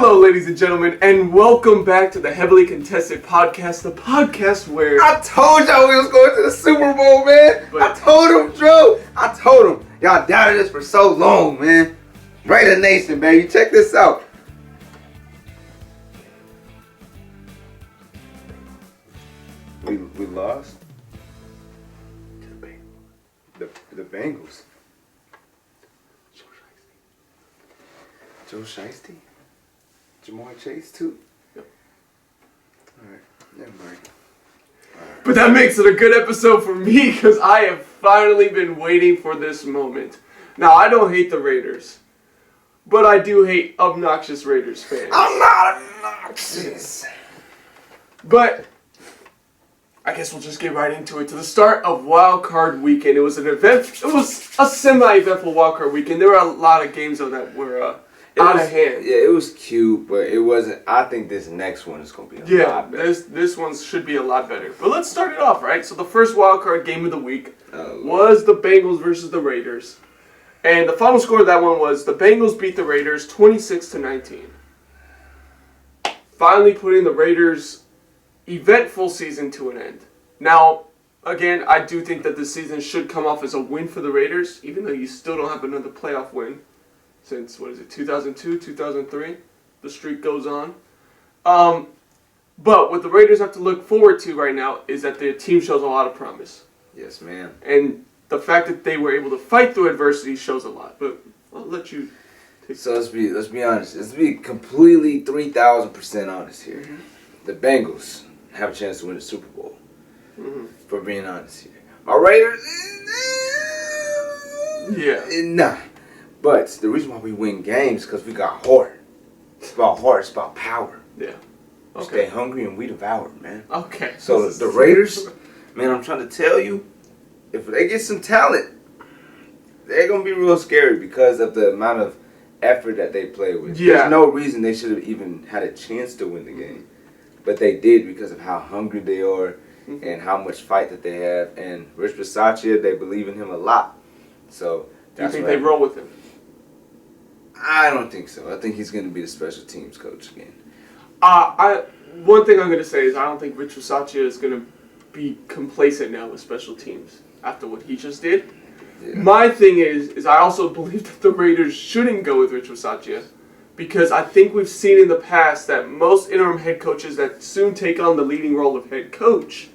Hello, ladies and gentlemen, and welcome back to the Heavily Contested Podcast, the podcast where... I told y'all we was going to the Super Bowl, man. I told him, Drew. I told him. Y'all doubted us for so long, man. Raider Nation, baby. Check this out. We lost to the Bengals. Joe Shiesty? Jamar Chase too? Yep. Alright, never mind. But that makes it a good episode for me because I have finally been waiting for this moment. Now, I don't hate the Raiders, but I do hate obnoxious Raiders fans. I'm not obnoxious. But I guess we'll just get right into it. To the start of Wild Card Weekend, it was a semi-eventful Wild Card Weekend. There were a lot of games though that were out of hand. Yeah, it was cute, but it wasn't. I think this next one is going to be a lot better. This one should be a lot better. But let's start it off, right? So the first wild card game of the week was the Bengals versus the Raiders. And the final score of that one was the Bengals beat the Raiders 26-19. Finally putting the Raiders' eventful season to an end. Now, again, I do think that this season should come off as a win for the Raiders, even though you still don't have another playoff win. Since, 2002, 2003? The streak goes on. But what the Raiders have to look forward to right now is that their team shows a lot of promise. Yes, ma'am. And the fact that they were able to fight through adversity shows a lot. But I'll let you take So let's be honest. Let's be completely 3,000% honest here. Mm-hmm. The Bengals have a chance to win the Super Bowl. Mm-hmm. For being honest here. My Raiders, nah. But the reason why we win games is because we got heart. It's about heart. It's about power. Yeah. Okay. Stay hungry and we devour, man. Okay. So the Raiders, man, I'm trying to tell you, if they get some talent, they're going to be real scary because of the amount of effort that they play with. Yeah. There's no reason they should have even had a chance to win the game. But they did because of how hungry they are and how much fight that they have. And Rich Bisaccia, they believe in him a lot. So do you think they roll with him? I don't think so. I think he's going to be the special teams coach again. One thing I'm going to say is I don't think Rich Bisaccia is going to be complacent now with special teams after what he just did. Yeah. My thing is I also believe that the Raiders shouldn't go with Rich Bisaccia because I think we've seen in the past that most interim head coaches that soon take on the leading role of head coach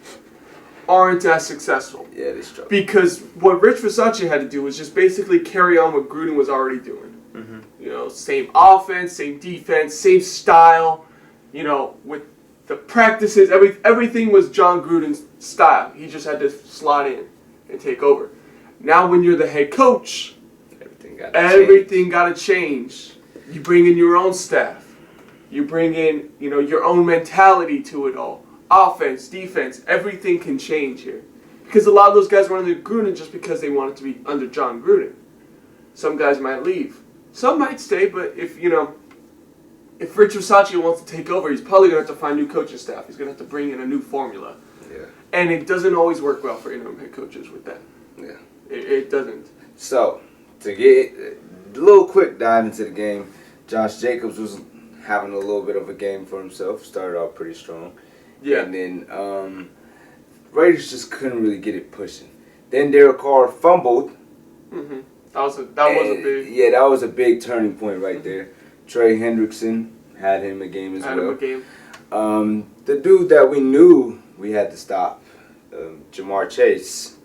aren't as successful. Yeah, they struggle. Because what Rich Bisaccia had to do was just basically carry on what Gruden was already doing. Mm-hmm. You know, same offense, same defense, same style. You know, with the practices, everything was John Gruden's style. He just had to slot in and take over. Now, when you're the head coach, everything got to change. You bring in your own staff. You bring in, your own mentality to it all. Offense, defense, everything can change here. Because a lot of those guys were under Gruden just because they wanted to be under John Gruden. Some guys might leave. Some might stay, but if Rich Bisaccia wants to take over, he's probably going to have to find new coaching staff. He's going to have to bring in a new formula. Yeah. And it doesn't always work well for interim head coaches with that. Yeah. It doesn't. So, to get a little quick dive into the game, Josh Jacobs was having a little bit of a game for himself. Started off pretty strong. Yeah. And then Raiders just couldn't really get it pushing. Then Derek Carr fumbled. Mm-hmm. That was a big... Yeah, that was a big turning point right there. Trey Hendrickson had him a game as well. Had him a game. The dude that we knew we had to stop, Jamar Chase,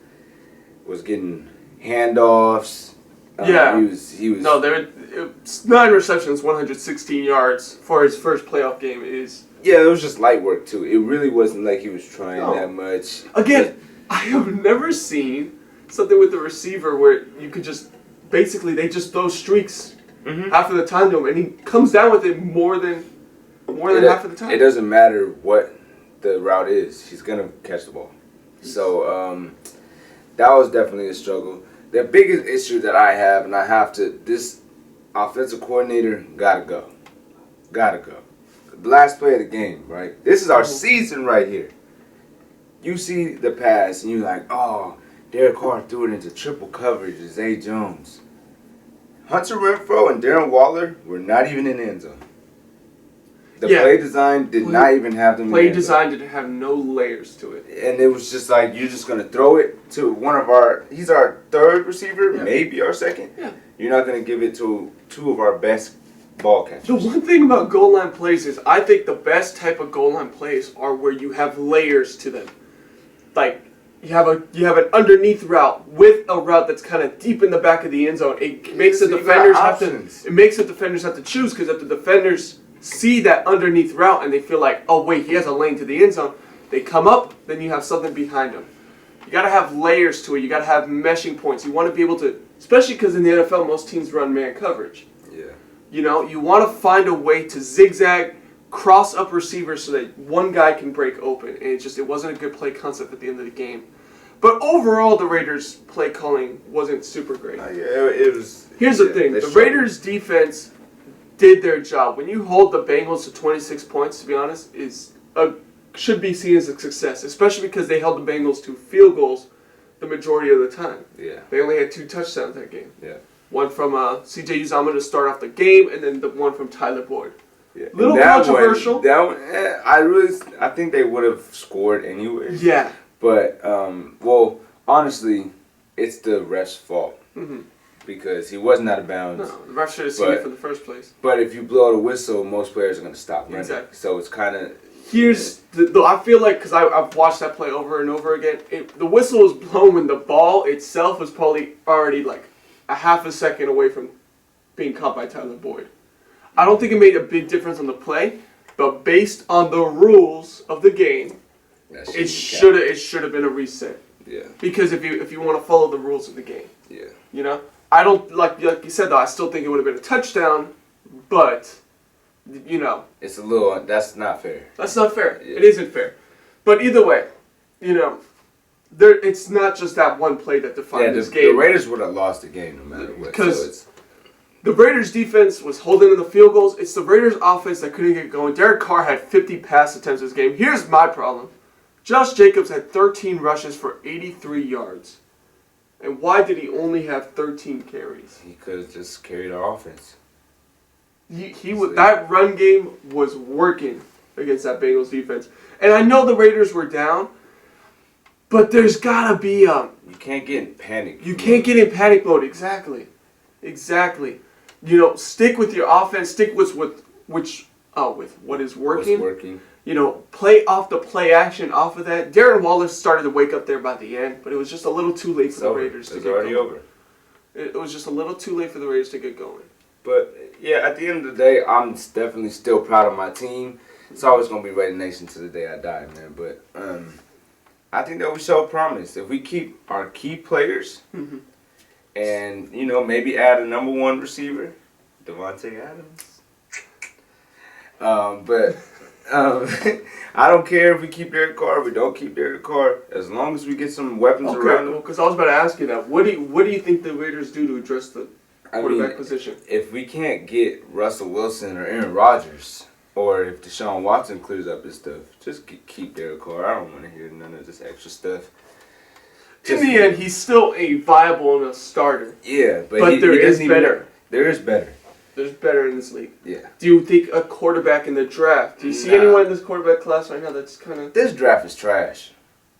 was getting handoffs. Yeah. He was. No, 9 receptions, 116 yards for his first playoff game is... Yeah, it was just light work too. It really wasn't like he was trying that much. Again, I have never seen something with the receiver where you could just... Basically, they just throw streaks half of the time to him, and he comes down with it more than half of the time. It doesn't matter what the route is; he's gonna catch the ball. So that was definitely a struggle. The biggest issue that I have, and this offensive coordinator gotta go. The last play of the game, right? This is our season right here. You see the pass, and you're like, oh, Derek Carr threw it into triple coverage to Zay Jones. Hunter Renfrow and Darren Waller were not even in the end zone. The Yeah. play design did not even have them. Play design didn't have no layers to it. And it was just like, you're just going to throw it to one of our, he's our third receiver, Yeah. maybe our second. Yeah. You're not going to give it to two of our best ball catchers. The one thing about goal line plays is I think the best type of goal line plays are where you have layers to them. Like you have an underneath route with a route that's kind of deep in the back of the end zone. It makes the defenders have to choose, because if the defenders see that underneath route and they feel like, oh wait, he has a lane to the end zone, they come up, then you have something behind them. You got to have layers to it. You got to have meshing points. You want to be able to, especially because in the NFL most teams run man coverage. Yeah. You know, you want to find a way to zigzag, cross up receivers so that one guy can break open. And it wasn't a good play concept at the end of the game. But overall, the Raiders' play calling wasn't super great. Yeah, it was. Here's the thing. The Raiders' defense did their job. When you hold the Bengals to 26 points, to be honest, should be seen as a success, especially because they held the Bengals to field goals the majority of the time. Yeah. They only had 2 touchdowns that game. Yeah. One from C.J. Uzomah to start off the game, and then the one from Tyler Boyd. Yeah. Little controversial. I think they would have scored anyway. Yeah. But, well, honestly, it's the ref's fault. Mm-hmm. Because he wasn't out of bounds. No, the ref should have seen it from the first place. But if you blow the whistle, most players are going to stop running. Exactly. So it's kind of... I feel like, because I've watched that play over and over again, the whistle was blown when the ball itself was probably already like a half a second away from being caught by Tyler Boyd. I don't think it made a big difference on the play, but based on the rules of the game, it should have been a reset. Yeah. Because if you want to follow the rules of the game. Yeah. You know? I don't, like you said though, I still think it would have been a touchdown, but, you know. It's a little, that's not fair. That's not fair. Yeah. It isn't fair. But either way, you know, it's not just that one play that defined this game. The Raiders would have lost the game no matter what. Because the Raiders' defense was holding in the field goals. It's the Raiders' offense that couldn't get going. Derek Carr had 50 pass attempts this game. Here's my problem. Josh Jacobs had 13 rushes for 83 yards. And why did he only have 13 carries? He could have just carried our offense. That run game was working against that Bengals defense. And I know the Raiders were down, but there's gotta be You can't get in panic. You can't get in panic mode. Exactly. You know, stick with your offense. Stick with what is working. What's working. You know, play off the play action off of that. Darren Wallace started to wake up there by the end, but it was just a little too late for the Raiders to get going. It's already over. It was just a little too late for the Raiders to get going. But, yeah, at the end of the day, I'm definitely still proud of my team. It's always going to be Raider Nation to the day I die, man. But I think that we show promise. If we keep our key players and, you know, maybe add a number 1 receiver, Devontae Adams. I don't care if we keep Derek Carr, if we don't keep Derek Carr, as long as we get some weapons around him. Because I was about to ask you that. What do you think the Raiders do to address the quarterback position? If we can't get Russell Wilson or Aaron Rodgers, or if Deshaun Watson clears up his stuff, just keep Derek Carr. I don't want to hear none of this extra stuff. In the end, he's still a viable enough starter. Yeah, but there is better. There is better. There's better in this league. Yeah. Do you think a quarterback in the draft? Do you see anyone in this quarterback class right now that's kind of... This draft is trash.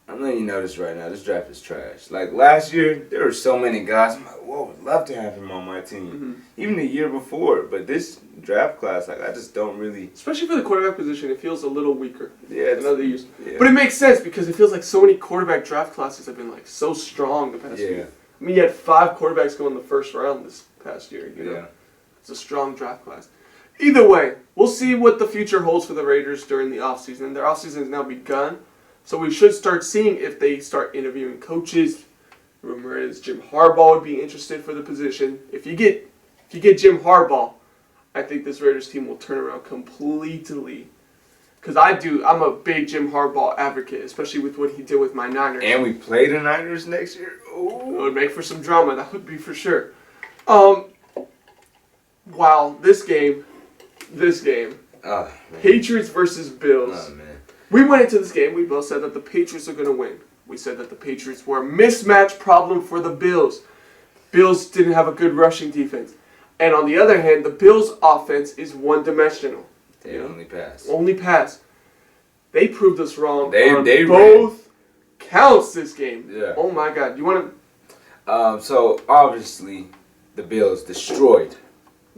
I'm letting you know this right now. This draft is trash. Like, last year, there were so many guys. I'm like, whoa, I'd love to have him on my team. Mm-hmm. Even the year before. But this draft class, like, I just don't really... Especially for the quarterback position, it feels a little weaker than other years. Yeah. But it makes sense because it feels like so many quarterback draft classes have been, like, so strong the past year. I mean, you had 5 quarterbacks go in the first round this past year, you know? Yeah. It's a strong draft class. Either way, we'll see what the future holds for the Raiders during the offseason. Their offseason has now begun, so we should start seeing if they start interviewing coaches. Rumor is Jim Harbaugh would be interested for the position. If you get Jim Harbaugh, I think this Raiders team will turn around completely. Because I'm a big Jim Harbaugh advocate, especially with what he did with my Niners. And we play the Niners next year? Ooh. It would make for some drama, that would be for sure. Wow, this game, Patriots versus Bills. Oh, man. We went into this game, we both said that the Patriots are going to win. We said that the Patriots were a mismatch problem for the Bills. Bills didn't have a good rushing defense. And on the other hand, the Bills' offense is one-dimensional. They only pass. Only pass. They proved us wrong on They both counts this game. Yeah. Oh my God. You want So obviously, the Bills destroyed to?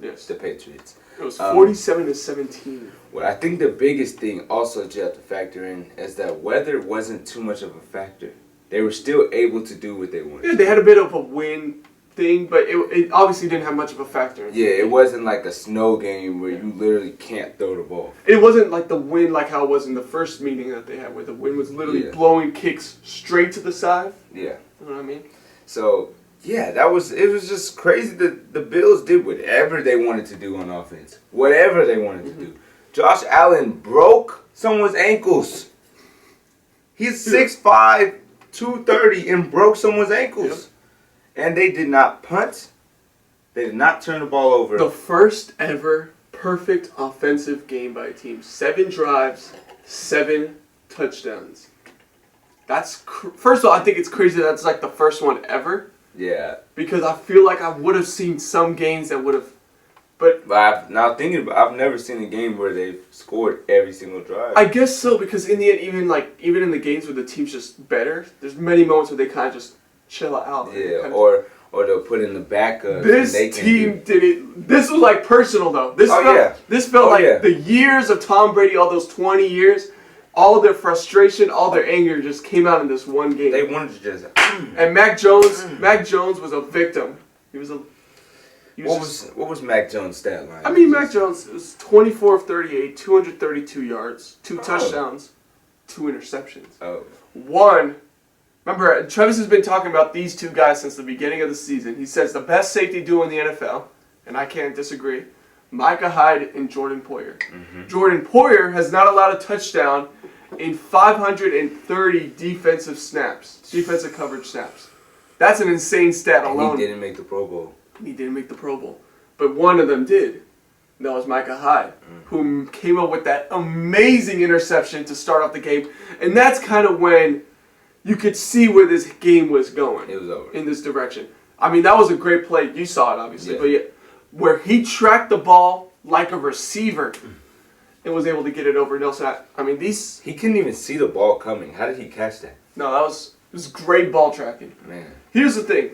Yes. the Patriots. It was 47-17. Well, I think the biggest thing also that you have to factor in is that weather wasn't too much of a factor. They were still able to do what they wanted. Yeah, they had a bit of a wind thing, but it obviously didn't have much of a factor. Yeah, it wasn't like a snow game where you literally can't throw the ball. It wasn't like the wind like how it was in the first meeting that they had, where the wind was literally blowing kicks straight to the side. Yeah. You know what I mean? So, yeah, it was just crazy that the Bills did whatever they wanted to do on offense. Whatever they wanted to do. Josh Allen broke someone's ankles. He's 6'5", 230 and broke someone's ankles. And they did not punt. They did not turn the ball over. The first ever perfect offensive game by a team. 7 drives, 7 touchdowns. That's first of all, I think it's crazy that's like the first one ever. Yeah. Because I feel like I would have seen some games that would have, but I've never seen a game where they've scored every single drive. I guess so, because in the end, even in the games where the team's just better, there's many moments where they kind of just chill out. Yeah, or they'll put in the backup. This team did it. This was like personal though. This felt like the years of Tom Brady, all those 20 years, all of their frustration, all their anger just came out in this one game. They wanted to just. And Mac Jones was a victim. What was Mac Jones' stat line? I mean, Mac Jones was 24 of 38, 232 yards, 2 touchdowns, 2 interceptions. Oh. One. Remember, Travis has been talking about these two guys since the beginning of the season. He says the best safety duo in the NFL, and I can't disagree, Micah Hyde and Jordan Poyer. Mm-hmm. Jordan Poyer has not allowed a touchdown in 530 defensive coverage snaps. That's an insane stat alone. He didn't make the Pro Bowl. He didn't make the Pro Bowl. But one of them did. That was Micah Hyde, who came up with that amazing interception to start off the game. And that's kind of when you could see where this game was going. It was over. In this direction. I mean, that was a great play. You saw it, obviously. Yeah. But yeah, where he tracked the ball like a receiver and was able to get it over Nelson. He couldn't even see the ball coming. How did he catch that? No, it was great ball tracking. Man. Here's the thing.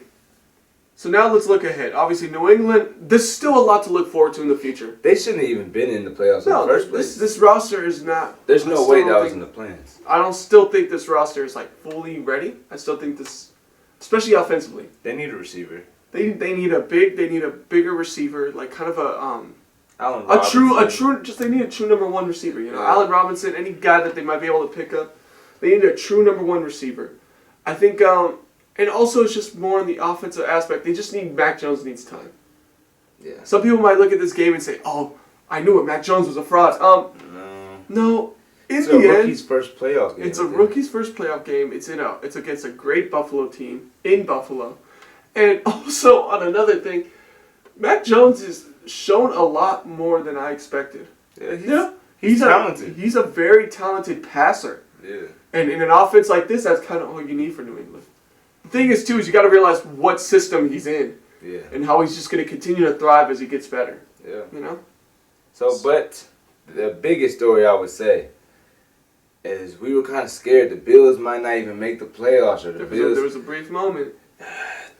So now let's look ahead. Obviously, New England, there's still a lot to look forward to in the future. They shouldn't have even been in the playoffs in the first place. This roster is not. There's no way that was in the plans. I don't still think this roster is like fully ready. I still think this, especially offensively. They need a receiver. They need a bigger receiver, like kind of Allen Robinson. they need a true number 1 receiver. You know, Allen Robinson, any guy that they might be able to pick up. They need a true number 1 receiver. I think, and also it's just more on the offensive aspect. They just need Mac Jones needs time. Yeah. Some people might look at this game and say, "Oh, I knew it. Mac Jones was a fraud." No. It's a rookie's first playoff game. It's a rookie's first playoff game. It's against a great Buffalo team in Buffalo, and also on another thing, Mac Jones has shown a lot more than I expected. Yeah, he's talented. He's a very talented passer. Yeah. And in an offense like this, that's kind of all you need for New England. The thing is, too, is you got to realize what system he's in. Yeah. And how he's just going to continue to thrive as he gets better. Yeah. You know? So, but the biggest story I would say is we were kind of scared the Bills might not even make the playoffs. Or There was a brief moment.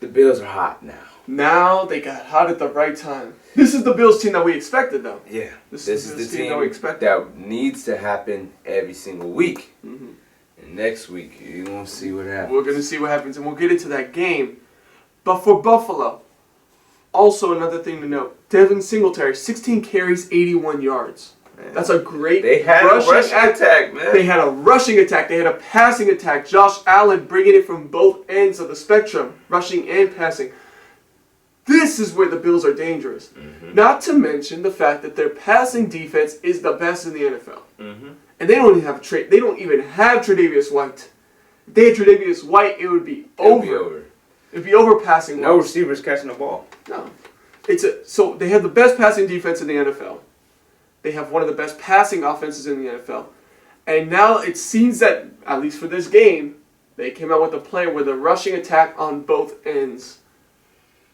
The Bills are hot now. Now they got hot at the right time. This is the Bills team that we expected, though. Yeah. This is the team that needs to happen every single week. Mm-hmm. And next week, you're going to see what happens. We're going to see what happens, and we'll get into that game. But for Buffalo, also another thing to note, Devin Singletary, 16 carries, 81 yards. Man. That's a great They had a rushing attack, man. They had a rushing attack. They had a passing attack. Josh Allen bringing it from both ends of the spectrum, rushing and passing. This is where the Bills are dangerous. Mm-hmm. Not to mention the fact that their passing defense is the best in the NFL. Mm-hmm. And they don't even have Tre'Davious White. If they had Tre'Davious White, it would be over. It'd be over passing. No receivers catching the ball. No. So they have the best passing defense in the NFL. They have one of the best passing offenses in the NFL. And now it seems that, at least for this game, they came out with a plan where the rushing attack on both ends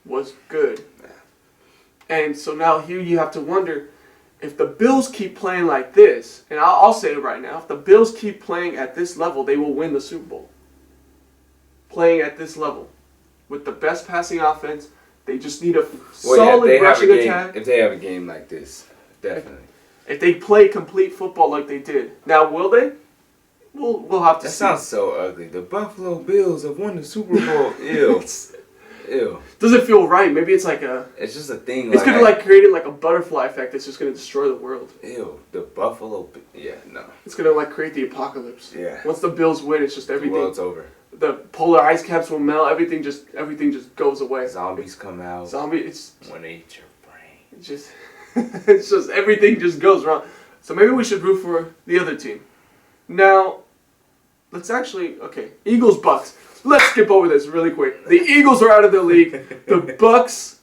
was good. And so now here you have to wonder, if the Bills keep playing like this, and I'll say it right now, if the Bills keep playing at this level, they will win the Super Bowl. Playing at this level. With the best passing offense, they just need a solid rushing attack. If they have a game like this, definitely. If they play complete football like they did. Now, will they? We'll have to see. That sounds so ugly. The Buffalo Bills have won the Super Bowl. Ew. Ew. Doesn't feel right. Maybe it's like a... It's just a thing. It's going to create like a butterfly effect that's just going to destroy the world. Ew. The Buffalo... Yeah, no. It's going to create the apocalypse. Yeah. Once the Bills win, it's just everything... The world's over. The polar ice caps will melt. Everything just goes away. Zombies come out. It's... Want to eat your brain. It's just... it's just... Everything just goes wrong. So maybe we should root for the other team. Now, let's actually... Okay. Eagles-Bucks. Let's skip over this really quick. The Eagles are out of the league. The Bucks,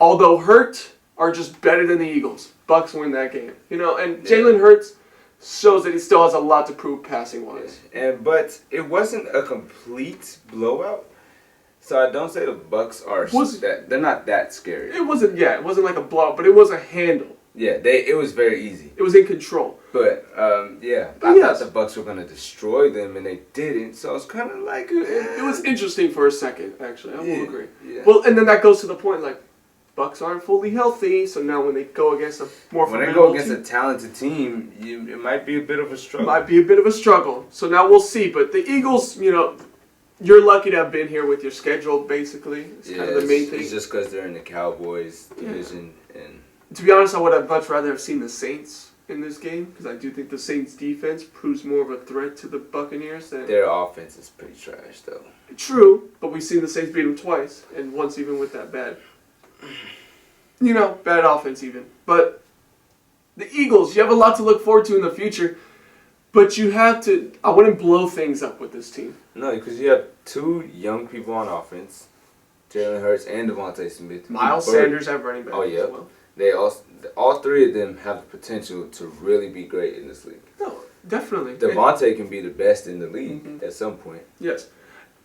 although hurt, are just better than the Eagles. Bucks win that game. And Jalen Hurts shows that he still has a lot to prove passing-wise. But it wasn't a complete blowout. So I don't say the Bucks are they're not that scary. It wasn't like a blowout, but it was a handle. Yeah, it was very easy. It was in control. But I thought the Bucks were gonna destroy them, and they didn't. So it's kind of like it was interesting for a second. Actually, I will agree. Yeah. Well, and then that goes to the point, like Bucks aren't fully healthy, so now when they go against a more a talented team, it might be a bit of a struggle. Might be a bit of a struggle. So now we'll see. But the Eagles, you're lucky to have been here with your schedule. Basically, it's kind of the main thing. It's just because they're in the Cowboys division and. To be honest, I would have much rather have seen the Saints in this game because I do think the Saints' defense proves more of a threat to the Buccaneers than their offense is pretty trash, though. True, but we've seen the Saints beat them twice, and once even with that bad offense even. But the Eagles, you have a lot to look forward to in the future, but you have to. I wouldn't blow things up with this team. No, because you have two young people on offense, Jalen Hurts and Devontae Smith. Miles Sanders at running back as well. They all three of them have the potential to really be great in this league. No, definitely. Devontae can be the best in the league at some point. Yes.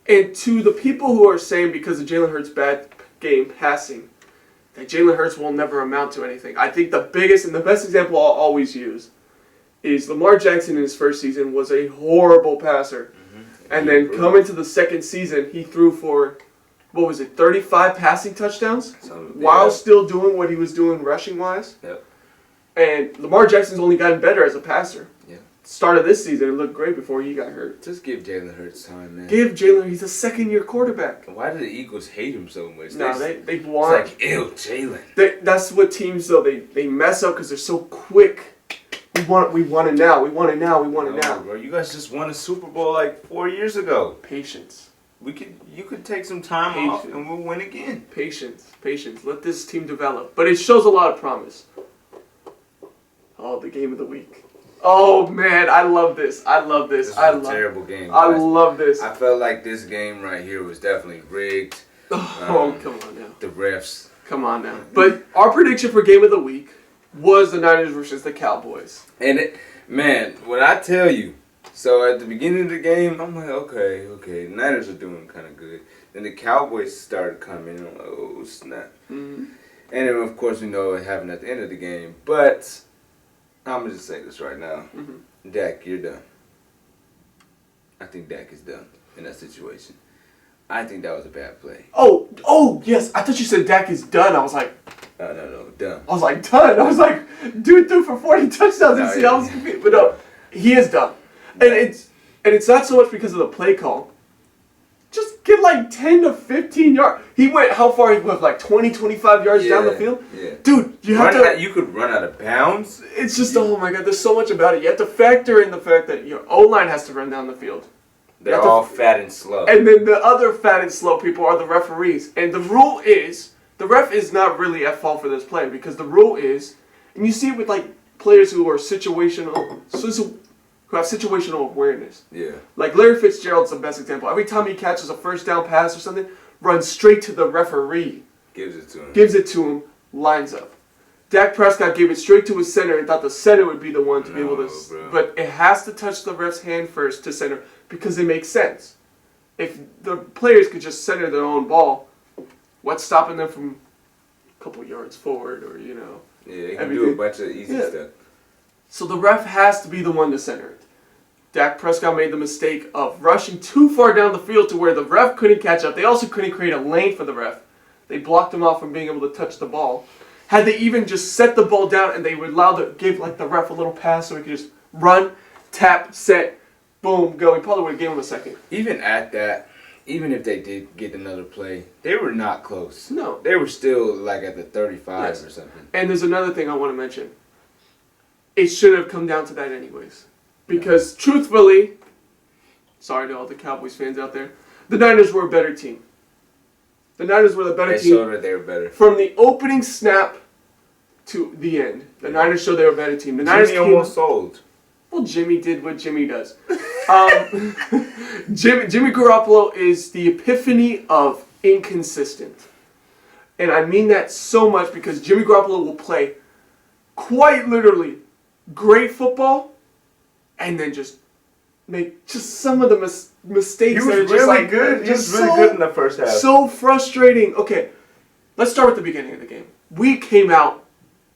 And to the people who are saying because of Jalen Hurts' bad game passing, that Jalen Hurts will never amount to anything, I think the biggest and the best example I'll always use is Lamar Jackson in his first season was a horrible passer. And then coming to the second season, he threw for... 35 passing touchdowns while still doing what he was doing rushing-wise? Yep. And Lamar Jackson's only gotten better as a passer. Yeah. Start of this season, it looked great before he got hurt. Just give Jalen Hurts time, man. He's a second-year quarterback. Why do the Eagles hate him so much? No, they want... It's like, ew, Jalen. That's what teams, though, they mess up because they're so quick. We want it now. We want it now. Bro, you guys just won a Super Bowl like 4 years ago. Patience. You could take some time off and we'll win again. Patience. Let this team develop. But it shows a lot of promise. Oh, the game of the week. Oh man, I love this. This was a terrible game. I love this. I felt like this game right here was definitely rigged. Oh, come on now. The refs. Come on now. But our prediction for game of the week was the Niners versus the Cowboys. And man, when I tell you. So at the beginning of the game, I'm like, okay, the Niners are doing kind of good. Then the Cowboys started coming, and I'm like, oh, snap. Mm-hmm. And then, of course, we know what happened at the end of the game. But I'm going to just say this right now. Mm-hmm. Dak, you're done. I think Dak is done in that situation. I think that was a bad play. Oh, yes. I thought you said Dak is done. I was like... No, done. I was like, done. I was like, dude threw for 40 touchdowns in Seattle. But no, he is done. And it's not so much because of the play call. Just get like 10 to 15 yards. He went, how far? He went like 20, 25 yards down the field? Yeah. Dude, you could run out of bounds. It's just, oh my God, there's so much about it. You have to factor in the fact that your O-line has to run down the field. They're all fat and slow. And then the other fat and slow people are the referees. And the rule is, the ref is not really at fault for this play because the rule is, and you see it with like players who are who have situational awareness. Yeah. Like Larry Fitzgerald's the best example. Every time he catches a first down pass or something, runs straight to the referee. Gives it to him. Lines up. Dak Prescott gave it straight to his center and thought the center would be the one to be able to... Bro. But it has to touch the ref's hand first to center because it makes sense. If the players could just center their own ball, what's stopping them from a couple yards forward or, Yeah, they can do a bunch of easy stuff. So the ref has to be the one to center it. Dak Prescott made the mistake of rushing too far down the field to where the ref couldn't catch up. They also couldn't create a lane for the ref. They blocked him off from being able to touch the ball. Had they even just set the ball down and they would give like the ref a little pass so he could just run, tap, set, boom, go. He probably would have given him a second. Even at that, even if they did get another play, they were not close. No. They were still like at the 35 or something. And there's another thing I want to mention. It should have come down to that anyways. Because truthfully, sorry to all the Cowboys fans out there, the Niners were a better team. The Niners were the better team. They showed that they were better. From the opening snap to the end, the Niners showed they were a better team. The Niners almost sold. Well, Jimmy did what Jimmy does. Jimmy Garoppolo is the epiphany of inconsistent. And I mean that so much because Jimmy Garoppolo will play quite literally great football and then just make just some of the mistakes that are just really like good. He was really good in the first half. So frustrating. Okay, let's start with the beginning of the game. We came out,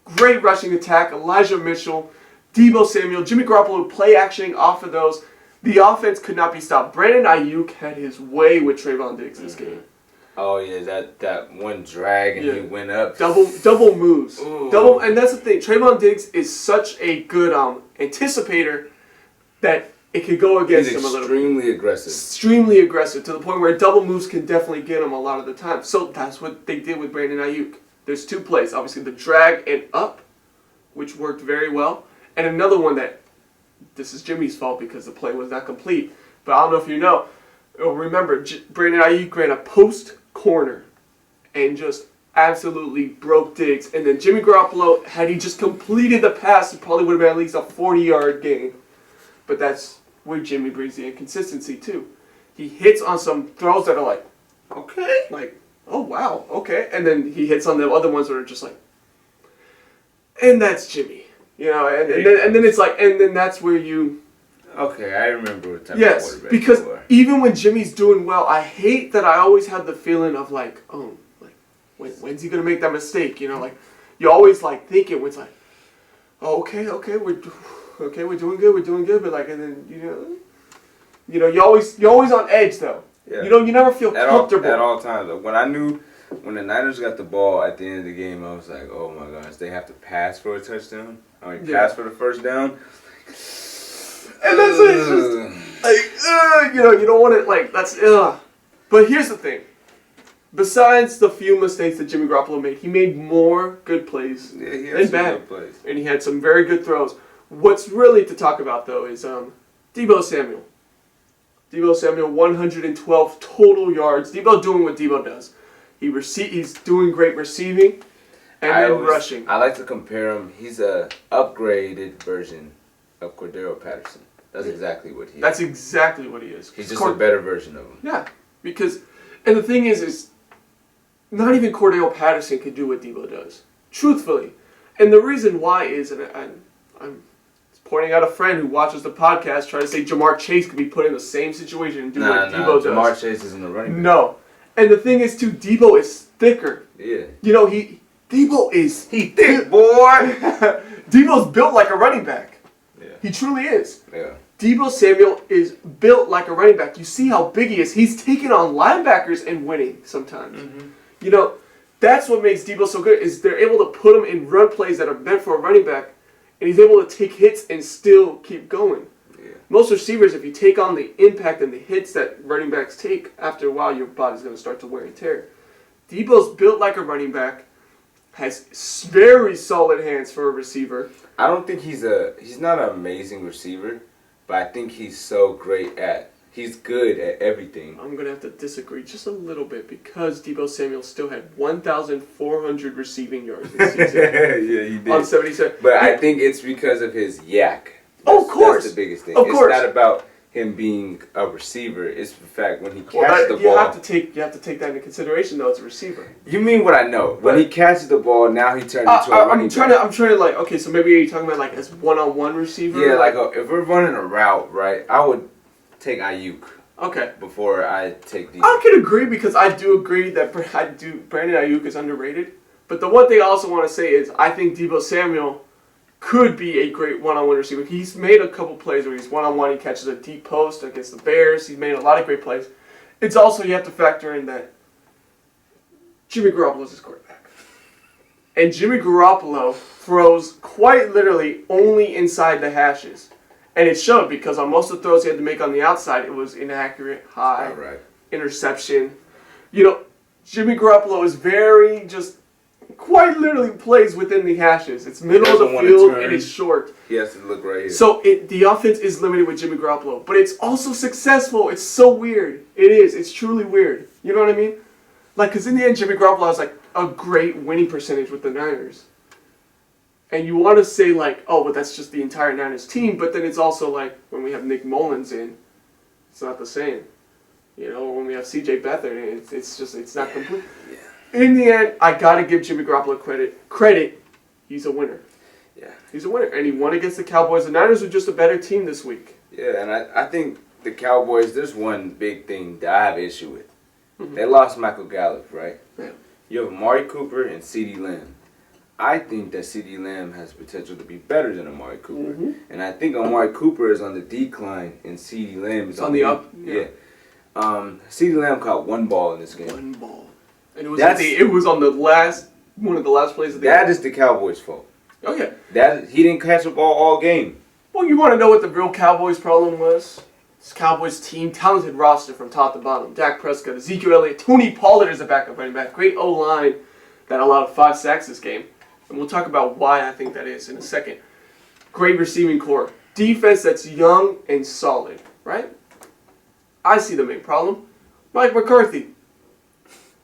great rushing attack, Elijah Mitchell, Deebo Samuel, Jimmy Garoppolo play actioning off of those. The offense could not be stopped. Brandon Ayuk had his way with Trayvon Diggs this game. Oh yeah, that one drag and he went up. Double moves. Ooh. And that's the thing. Trayvon Diggs is such a good anticipator that it could go against him a little bit. Extremely aggressive. Extremely aggressive to the point where double moves can definitely get him a lot of the time. So that's what they did with Brandon Ayuk. There's two plays. Obviously the drag and up, which worked very well. And another one that, this is Jimmy's fault because the play was not complete. But I don't know if you know. Remember, Brandon Ayuk ran a post corner and just absolutely broke Diggs. And then Jimmy Garoppolo, had he just completed the pass, it probably would have been at least a 40-yard gain. But that's where Jimmy brings the inconsistency too. He hits on some throws that are like, okay, like, oh wow, okay. And then he hits on the other ones that are just like, and that's Jimmy. You know, and then it's like, and then that's where you... Okay, I remember what type of quarterback because you were. even when Jimmy's doing well, I hate that I always have the feeling of like, oh, like, when's he going to make that mistake? You know, like, you always like thinking when it's like, oh, okay, we're doing good, but like, and then, you're always on edge though. Yeah. You never feel comfortable. At all times. When the Niners got the ball at the end of the game, I was like, oh my gosh, they have to pass for a touchdown? Pass for the first down? And that's it. It's just like, you don't want it, like, that's, But here's the thing. Besides the few mistakes that Jimmy Garoppolo made, he made more good plays than bad. Good plays. And he had some very good throws. What's really to talk about, though, is Deebo Samuel. Deebo Samuel, 112 total yards. Deebo doing what Deebo does. He's doing great receiving and rushing. I like to compare him. He's a upgraded version of Cordero Patterson. That's exactly what he is. That's exactly what he is. He's just a better version of him. Yeah, and the thing is not even Cordero Patterson could do what Deebo does. Truthfully. And the reason why is, and I'm pointing out a friend who watches the podcast trying to say Jamar Chase could be put in the same situation and do what Deebo does. Jamar Chase isn't a running back. No. And the thing is, too, Deebo is thicker. Yeah. Deebo is... He thick, boy! Deebo's built like a running back. Yeah. He truly is. Yeah. Deebo Samuel is built like a running back. You see how big he is. He's taking on linebackers and winning sometimes. Mm-hmm. That's what makes Deebo so good, is they're able to put him in run plays that are meant for a running back, and he's able to take hits and still keep going. Yeah. Most receivers, if you take on the impact and the hits that running backs take, after a while your body's going to start to wear and tear. Deebo's built like a running back, has very solid hands for a receiver. I don't think he's not an amazing receiver, but I think he's good at everything. I'm going to have to disagree just a little bit because Deebo Samuel still had 1,400 receiving yards this season. Yeah, he did. On 77. But I think it's because of his yak. Of course. That's the biggest thing. Of course. It's not about him being a receiver. It's the fact when he catches the ball. You have to take that into consideration though as a receiver. You mean what I know? When he catches the ball, now he turns into a running back. I'm trying to like, okay, so maybe you're talking about like as one-on-one receiver. Yeah, like if we're running a route, right? I would take Ayuk. Okay. Before I take these. I could agree because I do agree that Brandon Ayuk is underrated. But the one thing I also want to say is I think Deebo Samuel could be a great one-on-one receiver. He's made a couple plays where he's one-on-one. He catches a deep post against the Bears. He's made a lot of great plays. It's also, you have to factor in that Jimmy Garoppolo is his quarterback. And Jimmy Garoppolo throws quite literally only inside the hashes. And it showed because on most of the throws he had to make on the outside, it was inaccurate, high, interception. You know, Jimmy Garoppolo is very just quite literally plays within the hashes. It's middle of the field and it's short. He has to look right here. So the offense is limited with Jimmy Garoppolo, but it's also successful. It's so weird. It is. It's truly weird. You know what I mean? Like, because in the end, Jimmy Garoppolo has like a great winning percentage with the Niners. And you want to say like, oh, but that's just the entire Niners team. But then it's also like when we have Nick Mullins in, it's not the same. You know, when we have C.J. Beathard in, it's not complete. Yeah. In the end, I got to give Jimmy Garoppolo credit. He's a winner. Yeah. He's a winner. And he won against the Cowboys. The Niners were just a better team this week. Yeah, and I think the Cowboys, there's one big thing that I have issue with. Mm-hmm. They lost Michael Gallup, right? Yeah. You have Amari Cooper and CeeDee Lamb. I think that CeeDee Lamb has potential to be better than Amari Cooper. Mm-hmm. And I think Amari Cooper is on the decline and CeeDee Lamb is on the up. Yeah. CeeDee Lamb caught one ball in this game. One ball. And it was on the last one of the last plays of the game. That is the Cowboys' fault. Oh yeah. He didn't catch the ball all game. Well, you want to know what the real Cowboys' problem was? This Cowboys team, talented roster from top to bottom. Dak Prescott, Ezekiel Elliott, Tony Pollard is a backup running back. Great O-line that allowed 5 sacks this game. And we'll talk about why I think that is in a second. Great receiving core. Defense that's young and solid, right? I see the main problem. Mike McCarthy.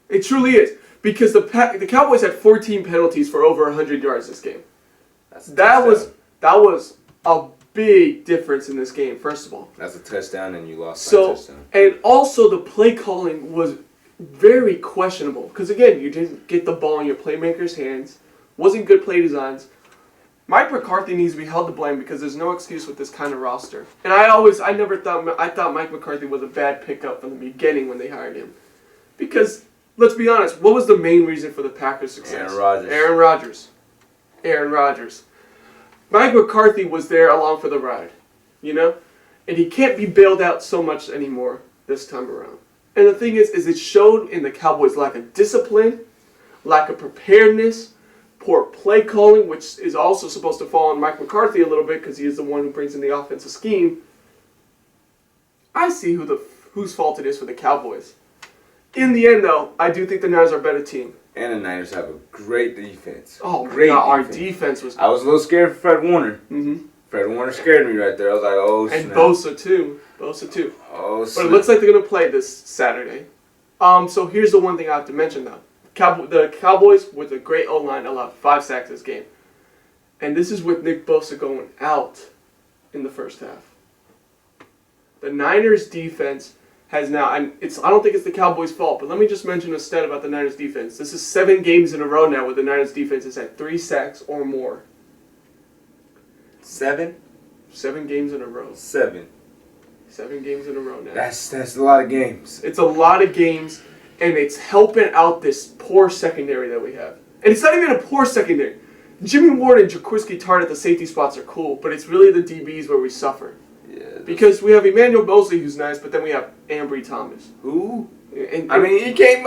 It truly is. Because the Cowboys had 14 penalties for over 100 yards this game. That was a big difference in this game, first of all. That's a touchdown and you lost by a touchdown. And also the play calling was very questionable. Because again, you didn't get the ball in your playmakers' hands. Wasn't good play designs. Mike McCarthy needs to be held to blame because there's no excuse with this kind of roster. And I thought Mike McCarthy was a bad pickup from the beginning when they hired him. Because, let's be honest, what was the main reason for the Packers' success? Aaron Rodgers. Mike McCarthy was there along for the ride, you know? And he can't be bailed out so much anymore this time around. And the thing is it showed in the Cowboys' lack of discipline, lack of preparedness, poor play calling, which is also supposed to fall on Mike McCarthy a little bit because he is the one who brings in the offensive scheme. I see whose fault it is for the Cowboys. In the end, though, I do think the Niners are a better team. And the Niners have a great defense. Oh, great God, our defense was... I was a little scared for Fred Warner. Mm-hmm. Fred Warner scared me right there. I was like, oh, snap. And Bosa, too. Oh, snap. But it looks like they're going to play this Saturday. So here's the one thing I have to mention, though. The Cowboys, with a great O-line, allowed 5 sacks this game. And this is with Nick Bosa going out in the first half. The Niners' defense has now, and I don't think it's the Cowboys' fault, but let me just mention a stat about the Niners' defense. This is 7 games in a row now where the Niners' defense has had 3 sacks or more. 7? 7 games in a row. 7 games in a row now. That's a lot of games. It's a lot of games, and it's helping out this poor secondary that we have. And it's not even a poor secondary. Jimmy Ward and Jaquiski Tartt at the safety spots are cool, but it's really the DBs where we suffer. Yeah, because we have Emmanuel Mosley, who's nice, but then we have Ambry Thomas. Who? I mean, he came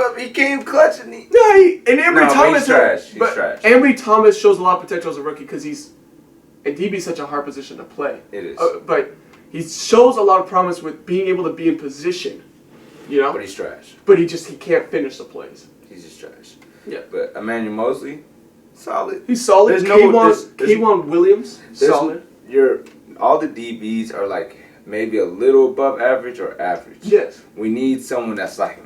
clutch and Thomas. He's trash. Ambry Thomas shows a lot of potential as a rookie because DB is such a hard position to play. It is. But he shows a lot of promise with being able to be in position. You know? But he's trash. But he can't finish the plays. He's just trash. Yeah. But Emmanuel Mosley, solid. He's solid. K'Wan Williams, solid. All the DBs are like maybe a little above average or average. Yes. We need someone that's like,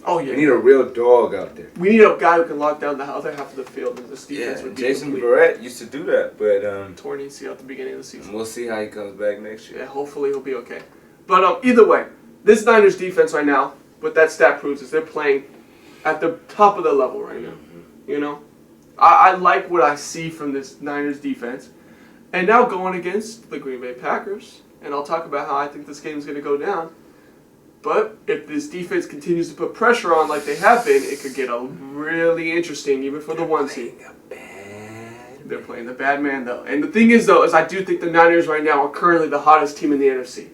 Oh, yeah. We need a real dog out there. We need a guy who can lock down the other half of the field. And this defense would be Jason Verrett used to do that, but torn ACL at the beginning of the season. We'll see how he comes back next year. Yeah, hopefully he'll be okay. But either way, this Niners defense right now, what that stat proves is they're playing at the top of their level right now. Mm-hmm. You know, I like what I see from this Niners defense. And now going against the Green Bay Packers, and I'll talk about how I think this game is going to go down. But if this defense continues to put pressure on like they have been, it could get really interesting, even for the 1 seed. They're playing the bad man, though. And the thing is, though, is I do think the Niners right now are currently the hottest team in the NFC.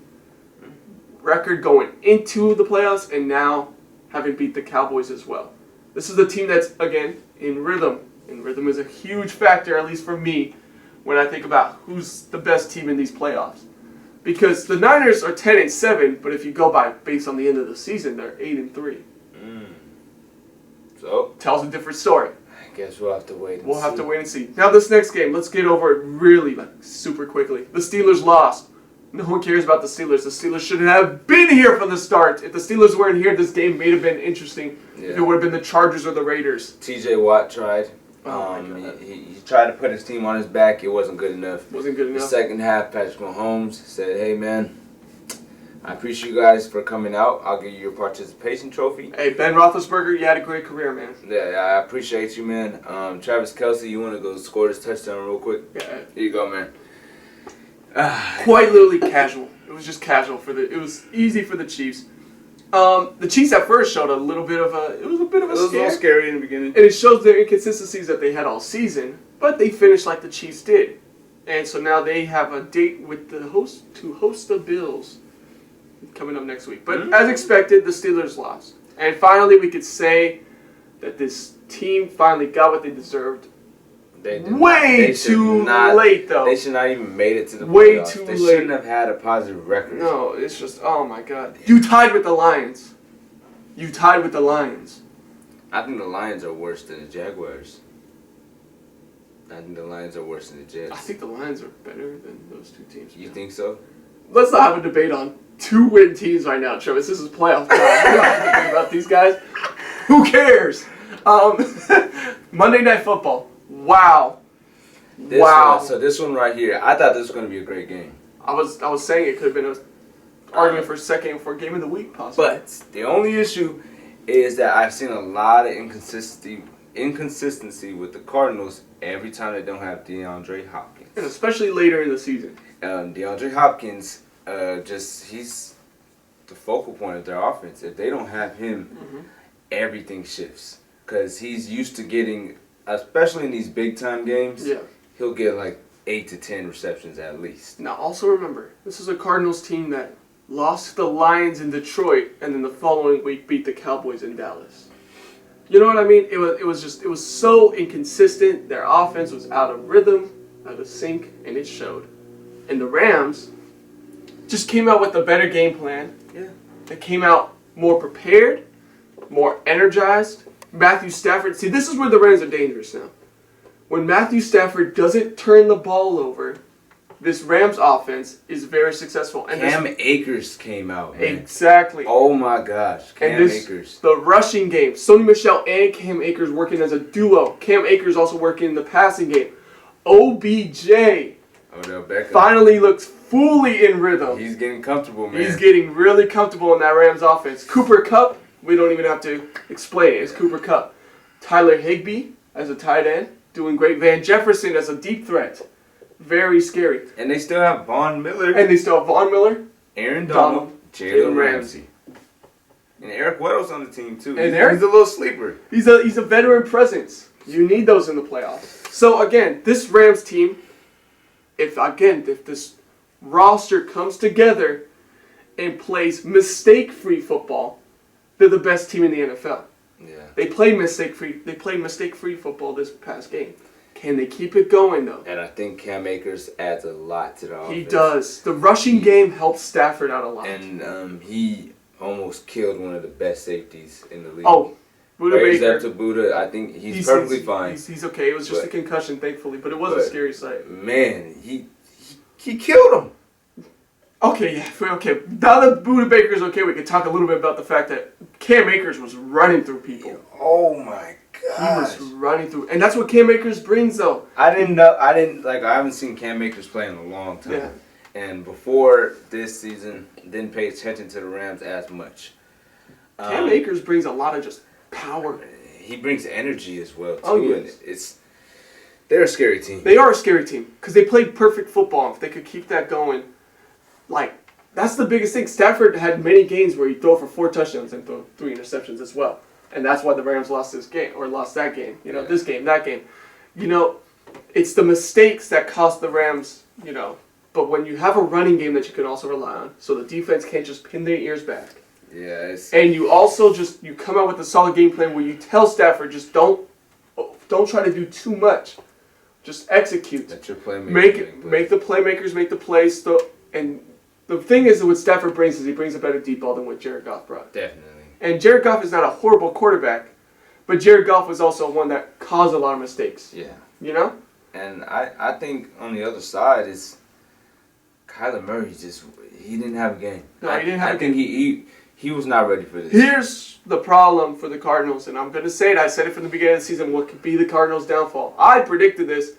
Record going into the playoffs and now having beat the Cowboys as well. This is a team that's, again, in rhythm. And rhythm is a huge factor, at least for me, when I think about who's the best team in these playoffs. Because the Niners are 10-7, but if you go by based on the end of the season, they're 8-3. So tells a different story. I guess we'll have to wait. We'll have to wait and see. Now this next game, let's get over it really super quickly. The Steelers lost. No one cares about the Steelers. The Steelers shouldn't have been here from the start. If the Steelers weren't here, this game may have been interesting. Yeah. If it would have been the Chargers or the Raiders. T.J. Watt tried. He tried to put his team on his back. It wasn't good enough. Wasn't good enough. The second half, Patrick Mahomes said, "Hey, man, I appreciate you guys for coming out. I'll give you your participation trophy." Hey, Ben Roethlisberger, you had a great career, man. Yeah, I appreciate you, man. Travis Kelce, you want to go score this touchdown real quick? Yeah. Here you go, man. Quite literally casual. It was just casual it was easy for the Chiefs. The Chiefs at first showed a little bit of a scare. It was a little scary in the beginning. And it shows their inconsistencies that they had all season, but they finished like the Chiefs did. And so now they have a date with the host the Bills coming up next week. But as expected, the Steelers lost. And finally we could say that this team finally got what they deserved. They did way too late, though. They should not even made it to the playoffs. Way too late. They shouldn't have had a positive record. No, it's just, oh my God. You tied with the Lions. You tied with the Lions. I think the Lions are worse than the Jaguars. I think the Lions are worse than the Jets. I think the Lions are better than those two teams. You think so? Let's not have a debate on 2-win teams right now, Travis. This is playoff time. We don't have to debate about these guys. Who cares? Monday Night Football. Wow. So this one right here, I thought this was going to be a great game. I was saying it could have been an argument for second for game of the week, possibly. But the only issue is that I've seen a lot of inconsistency with the Cardinals every time they don't have DeAndre Hopkins. And especially later in the season. DeAndre Hopkins, he's the focal point of their offense. If they don't have him, everything shifts. Because he's used to getting, especially in these big-time games, he'll get like 8 to 10 receptions at least. Now, also remember, this is a Cardinals team that lost to the Lions in Detroit and then the following week beat the Cowboys in Dallas. You know what I mean? It was so inconsistent. Their offense was out of rhythm, out of sync, and it showed. And the Rams just came out with a better game plan. Yeah. They came out more prepared, more energized. Matthew Stafford, see, this is where the Rams are dangerous now. When Matthew Stafford doesn't turn the ball over, this Rams offense is very successful. And Cam Akers came out, man. Exactly. Oh my gosh, Cam Akers. The rushing game, Sony Michel and Cam Akers working as a duo. Cam Akers also working in the passing game. OBJ Odell Beckham finally looks fully in rhythm. He's getting comfortable, man. He's getting really comfortable in that Rams offense. Cooper Kupp, we don't even have to explain it. It's Cooper Kupp. Tyler Higbee as a tight end, doing great. Van Jefferson as a deep threat. Very scary. And they still have Von Miller. Aaron Donald, Jalen Ramsey. And Eric Weddle's on the team too. And he's a little sleeper. He's a veteran presence. You need those in the playoffs. So again, this Rams team, if this roster comes together and plays mistake-free football, they're the best team in the NFL. Yeah. They played mistake-free football this past game. Can they keep it going, though? And I think Cam Akers adds a lot to the offense. He does. The rushing game helps Stafford out a lot. And he almost killed one of the best safeties in the league. Oh, Buda Baker. Up to Buda. I think he's perfectly fine. He's okay. It was just a concussion, thankfully, but it was a scary sight. Man, he killed him. Okay, yeah, okay. Now that Buda Baker's okay, we can talk a little bit about the fact that Cam Akers was running through people. Oh my gosh. He was running through, and that's what Cam Akers brings, though. I haven't seen Cam Akers play in a long time. Yeah. And before this season, didn't pay attention to the Rams as much. Cam Akers brings a lot of just power. He brings energy as well too. Oh, yes. And they're a scary team. They are a scary team because they played perfect football. If they could keep that going, like that's the biggest thing. Stafford had many games where he'd throw for 4 touchdowns and throw 3 interceptions as well. And that's why the Rams lost this game, or lost that game. You know, this game, that game. You know, it's the mistakes that cost the Rams, you know. But when you have a running game that you can also rely on, so the defense can't just pin their ears back. Yeah. And you also you come out with a solid game plan where you tell Stafford, just don't try to do too much. Just execute. Let your playmakers make the playmakers make the plays. And the thing is that what Stafford brings is he brings a better deep ball than what Jared Goff brought. Definitely. And Jared Goff is not a horrible quarterback, but Jared Goff was also one that caused a lot of mistakes. Yeah. You know? And I think on the other side is Kyler Murray he didn't have a game. No, he didn't have a game. I think he was not ready for this. Here's the problem for the Cardinals, and I'm going to say it. I said it from the beginning of the season, what could be the Cardinals' downfall. I predicted this.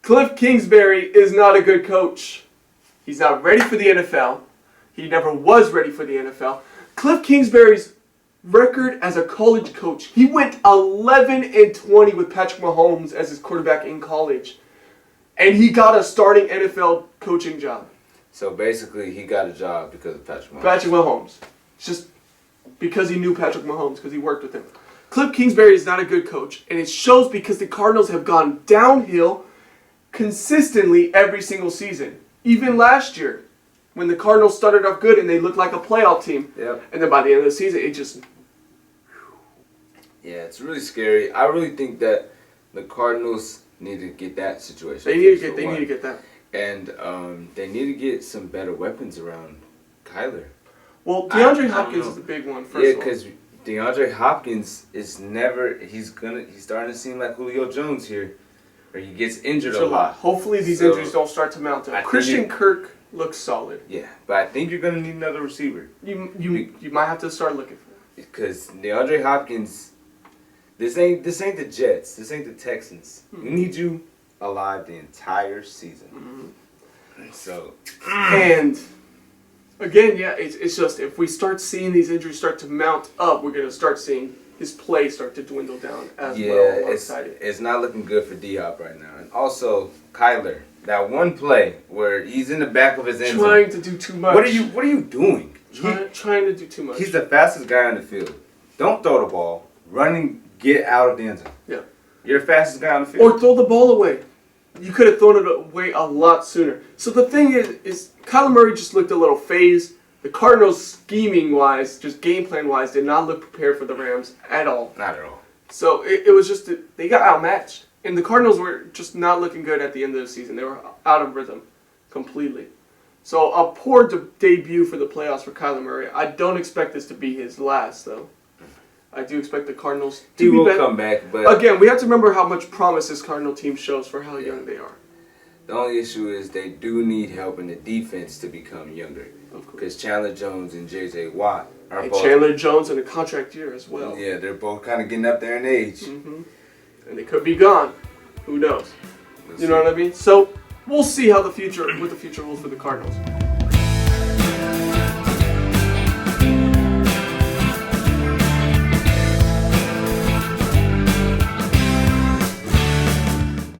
Cliff Kingsbury is not a good coach. He's not ready for the NFL. He never was ready for the NFL. Cliff Kingsbury's record as a college coach, he went 11-20 with Patrick Mahomes as his quarterback in college. And he got a starting NFL coaching job. So basically, he got a job because of Patrick Mahomes. Patrick Mahomes. Just because he knew Patrick Mahomes, because he worked with him. Cliff Kingsbury is not a good coach, and it shows because the Cardinals have gone downhill consistently every single season. Even last year, when the Cardinals started off good and they looked like a playoff team. Yep. And then by the end of the season, it just... Yeah, it's really scary. I really think that the Cardinals need to get that situation. They need to get that. And they need to get some better weapons around Kyler. Well, DeAndre Hopkins is the big one, first of all. Yeah, because DeAndre Hopkins is never... He's starting to seem like Julio Jones here, where he gets injured a lot. Hopefully these injuries don't start to mount up. Christian Kirk looks solid. Yeah, but I think you're going to need another receiver. You might have to start looking for it. Because DeAndre Hopkins... This ain't the Jets. This ain't the Texans. We need you alive the entire season. So, and again, yeah, it's just if we start seeing these injuries start to mount up, we're gonna start seeing his play start to dwindle down as well. It's not looking good for D-Hop right now. And also Kyler, that one play where he's in the back of his end zone, trying to do too much. What are you doing? Trying to do too much. He's the fastest guy on the field. Don't throw the ball. Get out of the end zone. Yeah. You're the fastest guy on the field. Or throw the ball away. You could have thrown it away a lot sooner. So the thing is Kyler Murray just looked a little phased. The Cardinals, scheming-wise, just game plan-wise, did not look prepared for the Rams at all. Not at all. So it was just, they got outmatched. And the Cardinals were just not looking good at the end of the season. They were out of rhythm completely. So a poor debut for the playoffs for Kyler Murray. I don't expect this to be his last, though. I do expect the Cardinals to be better. Come back, but again, we have to remember how much promise this Cardinal team shows for how young they are. The only issue is they do need help in the defense to become younger. Because Chandler Jones and J.J. Watt are both... Chandler Jones in a contract year as well. Yeah, they're both kind of getting up there in age. And they could be gone. Who knows? You know what I mean? So, we'll see what the future holds for the Cardinals.